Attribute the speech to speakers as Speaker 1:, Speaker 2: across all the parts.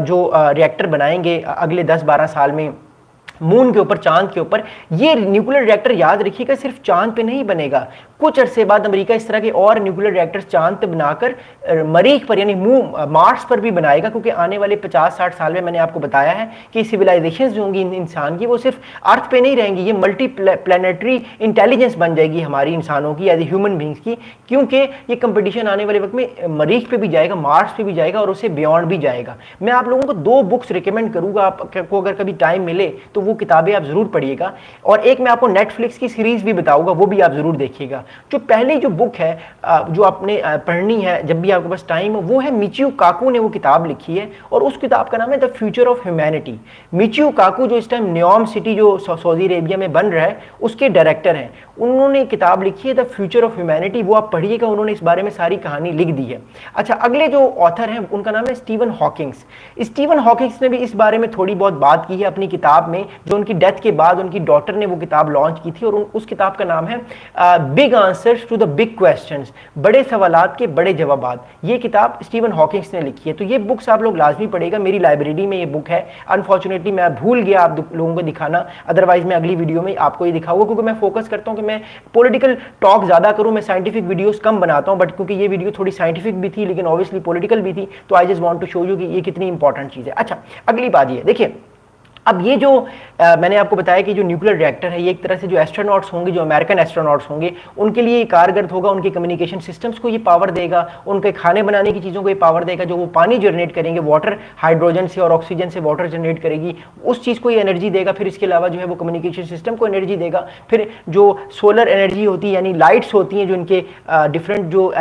Speaker 1: जो रिएक्टर बनाएंगे अगले 10-12 साल में मून के ऊपर, चांद के ऊपर, ये न्यूक्लियर रिएक्टर याद रखिएगा सिर्फ चांद पे नहीं बनेगा। कुछ अरसे बाद अमेरिका इस तरह के और न्यूक्लियर रिएक्टर्स चांद पे बनाकर मरीख पर यानी मार्स पर भी बनाएगा, क्योंकि आने वाले 50-60 साल में मैंने आपको बताया है कि सिविलाइजेशन जो होंगी इंसान की वो सिर्फ अर्थ पे नहीं रहेंगी, ये मल्टी प्लानिटरी इंटेलिजेंस बन जाएगी हमारी इंसानों की एज ए ह्यूमन बींग्स की, क्योंकि ये कंपटीशन आने वाले वक्त में मरीख पे भी जाएगा, मार्स पे भी जाएगा और उससे बियॉन्ड भी जाएगा। मैं आप लोगों को 2 बुक्स रिकमेंड करूंगा, आपको अगर कभी टाइम मिले तो वो किताबें आप जरूर पढ़िएगा, और एक मैं आपको नेटफ्लिक्स की सीरीज भी बताऊंगा, वो भी आप जरूर देखिएगा। जो पहली जो बुक है जो आपने पढ़नी है जब भी आपके पास टाइम हो, वो है मिचियो काकू ने वो किताब लिखी है, और उस किताब का नाम है the future of humanity. Michio Kaku जो इस टाइम न्योम सिटी जो सऊदी अरेबिया में बन रहा है उसके डायरेक्टर हैं, उन्होंने किताब लिखी है द फ्यूचर ऑफ ह्यूमैनिटी, वो आप पढ़िएगा, उन्होंने इस बारे में सारी कहानी लिख दी है। अच्छा, अगले जो ऑथर हैं उनका नाम है स्टीवन हॉकिंग्स। स्टीवन हॉकिंग्स ने भी इस बारे में थोड़ी बहुत बात की है अपनी किताब में, जो उनकी डेथ के बाद उनकी डॉटर ने वो किताब लॉन्च की थी, और उस किताब का नाम है big answers to the big questions, बड़े सवालात के बड़े जवाबात। ये किताब स्टीवन हॉकिंग्स ने लिखी है, तो ये बुक्स आप लोग लाजमी पढ़ेगा। मेरी लाइब्रेरी में ये बुक है, अनफॉर्चुनेटली मैं भूल गया आप लोगों को दिखाना, अदरवाइज मैं अगली वीडियो में आपको ये दिखाऊंगा, क्योंकि मैं फोकस करता हूं कि मैं पॉलिटिकल टॉक ज्यादा करूं, मैं साइंटिफिक वीडियोस कम बनाता हूं, बट क्योंकि ये वीडियो थोड़ी साइंटिफिक भी थी लेकिन ऑब्वियसली पॉलिटिकल भी थी, तो I just want to show you कि ये कितनी इंपॉर्टेंट चीज है। अच्छा, अगली बात ये देखिए, अब ये जो मैंने आपको बताया कि जो न्यूक्लियर रिएक्टर है ये एक तरह से जो एस्ट्रोनॉट्स होंगे, जो अमेरिकन एस्ट्रोनॉट्स होंगे, उनके लिए कारगर होगा, उनके कम्युनिकेशन सिस्टम्स को ये पावर देगा, उनके खाने बनाने की चीज़ों को ये पावर देगा, जो वो पानी जनरेट करेंगे, वाटर हाइड्रोजन से और ऑक्सीजन से वाटर जनरेट करेगी, उस चीज़ को ये एनर्जी देगा। फिर इसके अलावा जो है वो कम्युनिकेशन सिस्टम को एनर्जी देगा। फिर जो सोलर एनर्जी होती है यानी लाइट्स होती हैं, जो इनके डिफरेंट जो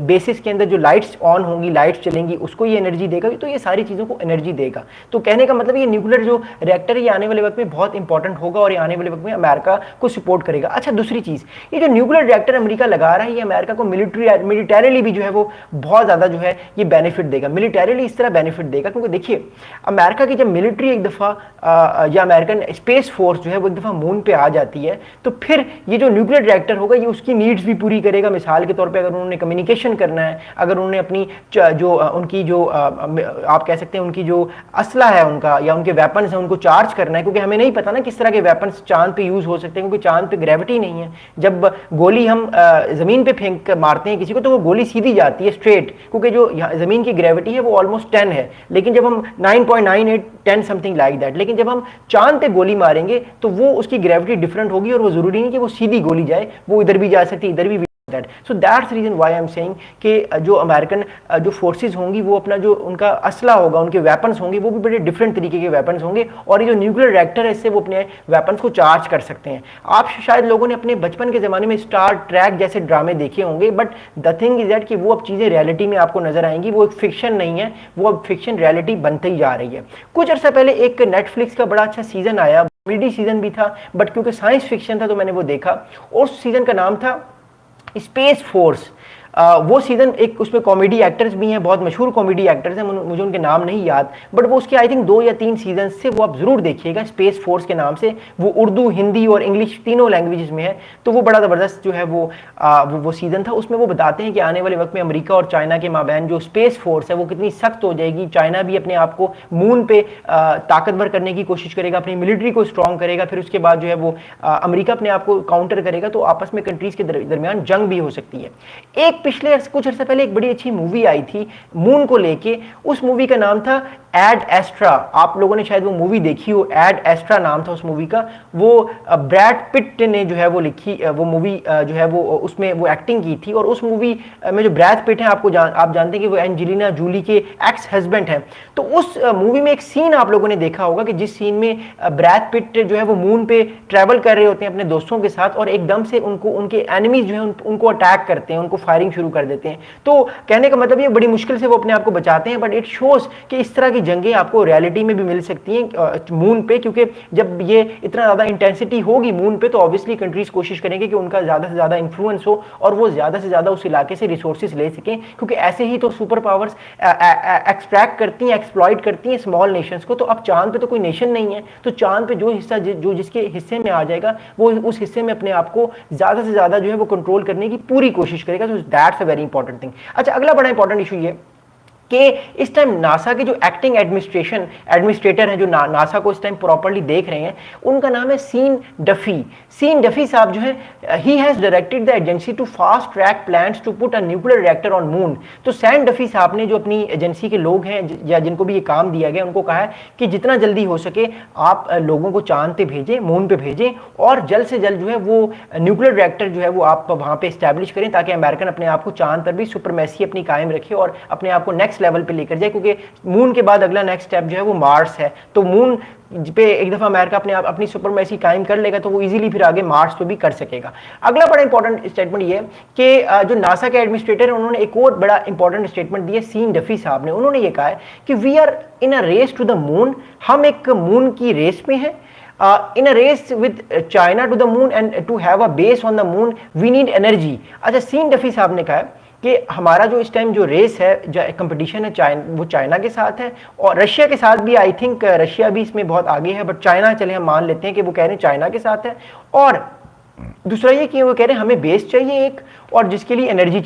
Speaker 1: बेसिस के अंदर जो लाइट्स ऑन होंगी, लाइट्स चलेंगी, उसको ये एनर्जी देगा। तो ये सारी चीज़ों को एनर्जी देगा। तो कहने का मतलब ये न्यूक्लियर जो रिएक्टर ये आने वाले वक्त में बहुत इंपॉर्टेंट होगा, और ये आने वाले वक्त में अमेरिका को सपोर्ट करेगा। अच्छा, दूसरी चीज, ये जो न्यूक्लियर रिएक्टर अमेरिका लगा रहा है, ये अमेरिका को मिलिटरीली भी जो है वो बहुत ज्यादा जो है ये बेनिफिट देगा। मिलिटरीली इस तरह बेनिफिट देगा क्योंकि देखिए, अमेरिका की जब मिलिट्री एक दफा या अमेरिकन स्पेस फोर्स जो है वो एक दफा मून पे आ जाती है, तो फिर ये जो न्यूक्लियर रिएक्टर होगा ये उसकी नीड्स भी पूरी करेगा। मिसाल के तौर पर अगर उन्होंने कम्युनिकेशन करना है, अगर उन्होंने अपनी जो उनकी जो आप कह सकते हैं उनकी जो असला है उनका या उनके वेपन्स हैं उनको चार्ज करना है, क्योंकि हमें नहीं पता ना किस तरह के वेपन्स चांद पे यूज हो सकते हैं, क्योंकि चांद पे ग्रेविटी नहीं है। जब गोली हम जमीन पे फेंक कर मारते हैं किसी को तो वो गोली सीधी जाती है स्ट्रेट, क्योंकि जो जमीन की ग्रेविटी है वो ऑलमोस्ट 10 है, लेकिन जब हम 9.98 10 समथिंग लाइक दैट, लेकिन जब हम चांद पे गोली मारेंगे तो वो उसकी ग्रेविटी डिफरेंट होगी, और वो जरूरी नहीं कि वो सीधी गोली जाए, वो इधर भी जा सकती है इधर भी। So that's the reason why I'm saying कि जो अमेरिकन जो फोर्सेस होंगी वो अपना जो उनका असला होगा, उनके वेपन्स होंगे वो भी बड़े डिफरेंट तरीके के वेपन्स होंगे, और ये जो न्यूक्लियर रिएक्टर है इससे वो अपने वेपन्स को चार्ज कर सकते हैं। आप शायद लोगों ने अपने बचपन के ज़माने में स्टार ट्रैक जैसे ड्रामे देखे होंगे, but the thing is that कि वो अब चीज़ें रियलिटी में आपको नजर आएंगी, वो एक फिक्शन नहीं है, वो अब फिक्शन रियलिटी बनते ही जा रही है। कुछ अर्सा पहले एक नेटफ्लिक्स का बड़ा अच्छा सीजन आया, कॉमेडी सीजन भी था, बट क्योंकि साइंस फिक्शन था तो मैंने वो देखा, और उस सीजन का नाम था स्पेस फोर्स। वो सीजन एक उसमें कॉमेडी एक्टर्स भी हैं, बहुत मशहूर कॉमेडी एक्टर्स हैं, मुझे उनके नाम नहीं याद, बट वो उसके आई थिंक 2 या 3 सीजन से वो आप जरूर देखिएगा, स्पेस फोर्स के नाम से। वो उर्दू, हिंदी और इंग्लिश तीनों लैंग्वेजेस में है, तो वो बड़ा ज़बरदस्त जो है वो सीजन था। उसमें वो बताते हैं कि आने वाले वक्त में अमेरिका और चाइना के माबैन जो स्पेस फोर्स है वो कितनी सख्त हो जाएगी। चाइना भी अपने आप को मून पे ताकतवर करने की कोशिश करेगा, अपनी मिलिट्री को स्ट्रॉन्ग करेगा, फिर उसके बाद जो है वो अमेरिका अपने आप को काउंटर करेगा, तो आपस में कंट्रीज के दरमियान जंग भी हो सकती है। एक पिछले कुछ अर्से पहले एक बड़ी अच्छी मूवी आई थी मून को लेके, उस मूवी का नाम था एड एस्ट्रा। आप लोगों ने शायद वो मूवी देखी हो, एड एस्ट्रा नाम था उस मूवी का। वो ब्रैड पिट ने जो है वो लिखी वो मूवी जो है वो उसमें वो एक्टिंग की थी, और उस मूवी में जो ब्रैड पिट हैं आप जानते हैं कि वो एंजेलिना जूली के एक्स हस्बैंड हैं। तो उस मूवी में एक सीन आप लोगों ने देखा होगा कि जिस सीन में ब्रैड पिट जो है वो मून पे ट्रैवल कर रहे होते हैं अपने दोस्तों के साथ, और एकदम से उनके एनिमीज जो है उनको अटैक करते हैं, उनको फायरिंग शुरू कर देते हैं। तो कहने का मतलब ये बड़ी मुश्किल से वो अपने आप को बचाते हैं, बट इट शोज कि इस तरह की जंगें आपको रियलिटी में भी मिल सकती हैं मून पे, क्योंकि जब ये इतना ज़्यादा इंटेंसिटी होगी मून पे तो ऑब्वियसली कंट्रीज कोशिश करेंगे कि उनका ज़्यादा से ज़्यादा इन्फ्लुएंस हो और वो ज़्यादा से ज़्यादा उस इलाके से रिसोर्सेज ले सकें, क्योंकि ऐसे ही तो सुपर पावर्स एक्सट्रैक्ट करती हैं, एक्सप्लॉइट करती हैं स्मॉल नेशंस को। तो अब चांद पे तो कोई नेशन नहीं है, तो चांद पे जो हिस्सा जो जिसके हिस्से में आ जाएगा वो उस हिस्से में अपने आप को ज़्यादा से ज़्यादा जो है वो कंट्रोल करने की पूरी कोशिश करेगा। तो that's a very important thing. अच्छा, अगला बड़ा इंपॉर्टेंट इशू ये कि इस टाइम नासा के जो एक्टिंग एडमिनिस्ट्रेटर हैं, जो नासा को इस टाइम प्रॉपर्ली देख रहे हैं, उनका नाम है सीन डफी। सीन डफी साहब जो है, he has directed the agency to fast track plans to put a nuclear reactor on moon. तो सैन डफी साहब ने, जो अपनी एजेंसी के लोग हैं या जिनको भी ये काम दिया गया, उनको कहा है कि जितना जल्दी हो सके आप लोगों को चांद पे भेजें, मून पे भेजें, और जल्द से जल्द जो है वो न्यूक्लियर रिएक्टर जो है वो आप वहां पे एस्टैब्लिश करें, ताकि अमेरिकन अपने आप को चांद पर भी सुपरमेसी अपनी कायम रखे और अपने आप को नेक्स्ट लेवल पे लेकर जाए, क्योंकि मून के बाद अगला नेक्स्ट स्टेप जो है वो मार्स है। तो मून पे एक दफा अमेरिका अपनी सुपरमेसी कायम कर लेगा तो वो इजीली फिर आगे मार्स पे भी कर सकेगा। अगला बड़ा इंपॉर्टेंट स्टेटमेंट ये है कि जो नासा के एडमिनिस्ट्रेटर हैं, उन्होंने एक और बड़ा इंपॉर्टेंट स्टेटमेंट दिया सीन डफी साहब ने। उन्होंने ये कहा है कि we are in a race to the moon, हम एक मून की रेस में हैं, in a race with China to the moon and to have a base on the moon we need energy। अच्छा, सीन डफी साहब ने कहा है कि हमारा जो इस टाइम जो रेस है, जो कंपटीशन है, वो चाइना के साथ है और रशिया के साथ भी। आई थिंक रशिया भी इसमें बहुत आगे है, बट चाइना, चले हम मान लेते हैं कि वो कह रहे हैं चाइना के साथ है। और दूसरा ये कि वो कह रहे हैं हमें बेस चाहिए एक, और जिसके लिए एनर्जी